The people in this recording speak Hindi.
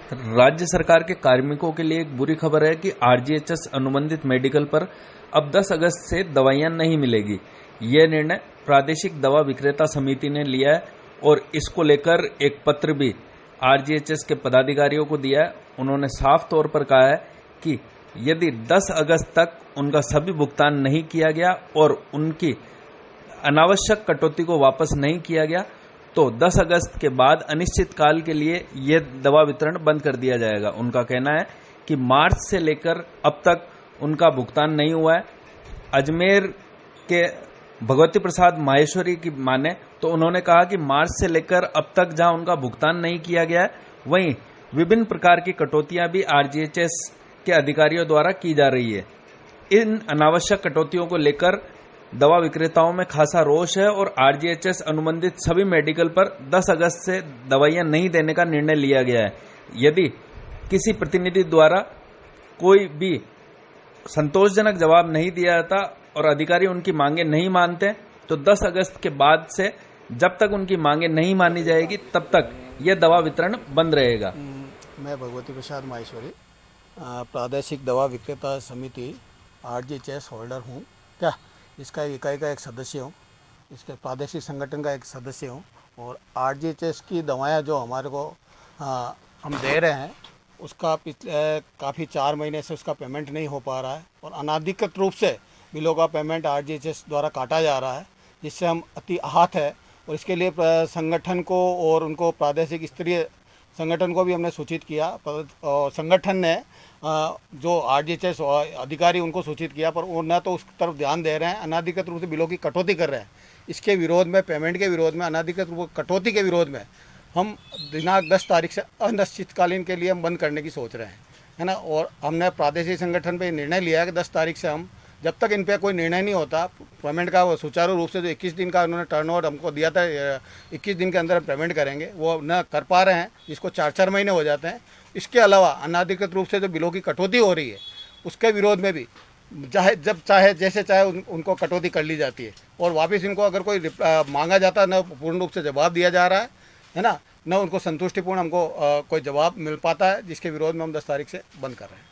राज्य सरकार के कार्मिकों के लिए एक बुरी खबर है कि आरजीएचएस अनुबंधित मेडिकल पर अब 10 अगस्त से दवाइयां नहीं मिलेगी। यह निर्णय प्रादेशिक दवा विक्रेता समिति ने लिया है और इसको लेकर एक पत्र भी आरजीएचएस के पदाधिकारियों को दिया है। उन्होंने साफ तौर पर कहा है कि यदि 10 अगस्त तक उनका सभी भुगतान नहीं किया गया और उनकी अनावश्यक कटौती को वापस नहीं किया गया तो 10 अगस्त के बाद अनिश्चित काल के लिए यह दवा वितरण बंद कर दिया जाएगा। उनका कहना है कि मार्च से लेकर अब तक उनका भुगतान नहीं हुआ है। अजमेर के भगवती प्रसाद माहेश्वरी की माने तो उन्होंने कहा कि मार्च से लेकर अब तक जहां उनका भुगतान नहीं किया गया है, वहीं विभिन्न प्रकार की कटौतियां भी आरजीएचएस के अधिकारियों द्वारा की जा रही है। इन अनावश्यक कटौतियों को लेकर दवा विक्रेताओं में खासा रोष है और आरजीएचएस अनुबंधित सभी मेडिकल पर 10 अगस्त से दवाइयां नहीं देने का निर्णय लिया गया है। यदि किसी प्रतिनिधि द्वारा कोई भी संतोषजनक जवाब नहीं दिया जाता और अधिकारी उनकी मांगे नहीं मानते तो 10 अगस्त के बाद से जब तक उनकी मांगे नहीं मानी जाएगी तब तक यह दवा वितरण बंद रहेगा। मैं भगवती प्रसाद माहेश्वरी प्रादेशिक दवा विक्रेता समिति आरजीएचएस होल्डर हूँ, क्या इसका इकाई का एक सदस्य हूँ, इसके प्रादेशिक संगठन का एक सदस्य हूँ। और आरजीएचएस की दवाएं जो हमारे को हम दे रहे हैं उसका पिछले काफ़ी 4 महीने से उसका पेमेंट नहीं हो पा रहा है और अनाधिकृत रूप से बिलों का पेमेंट आरजीएचएस द्वारा काटा जा रहा है, जिससे हम अति आहत है। और इसके लिए संगठन को और उनको प्रादेशिक स्तरीय संगठन को भी हमने सूचित किया और संगठन ने जो आरजीएचएस अधिकारी उनको सूचित किया, पर वो न तो उस तरफ ध्यान दे रहे हैं, अनाधिकृत रूप से बिलों की कटौती कर रहे हैं। इसके विरोध में, पेमेंट के विरोध में, अनाधिकृत रूप से कटौती के विरोध में हम दिनांक 10 तारीख से अनिश्चितकालीन के लिए हम बंद करने की सोच रहे हैं, है ना। और हमने प्रादेशिक संगठन पे निर्णय लिया है कि 10 तारीख से हम, जब तक इन पे कोई निर्णय नहीं होता पेमेंट का, सुचारू रूप से जो 21 दिन का उन्होंने टर्नओवर हमको दिया था, 21 दिन के अंदर हम पेमेंट करेंगे, वो न कर पा रहे हैं, जिसको 4-4 महीने हो जाते हैं। इसके अलावा अनाधिकृत रूप से जो बिलों की कटौती हो रही है उसके विरोध में भी जब चाहे जैसे चाहे उनको कटौती कर ली जाती है और वापस इनको अगर कोई मांगा जाता है न पूर्ण रूप से जवाब दिया जा रहा है ना, न उनको संतुष्टिपूर्ण हमको कोई जवाब मिल पाता है, जिसके विरोध में हम 10 तारीख से बंद कर रहे हैं।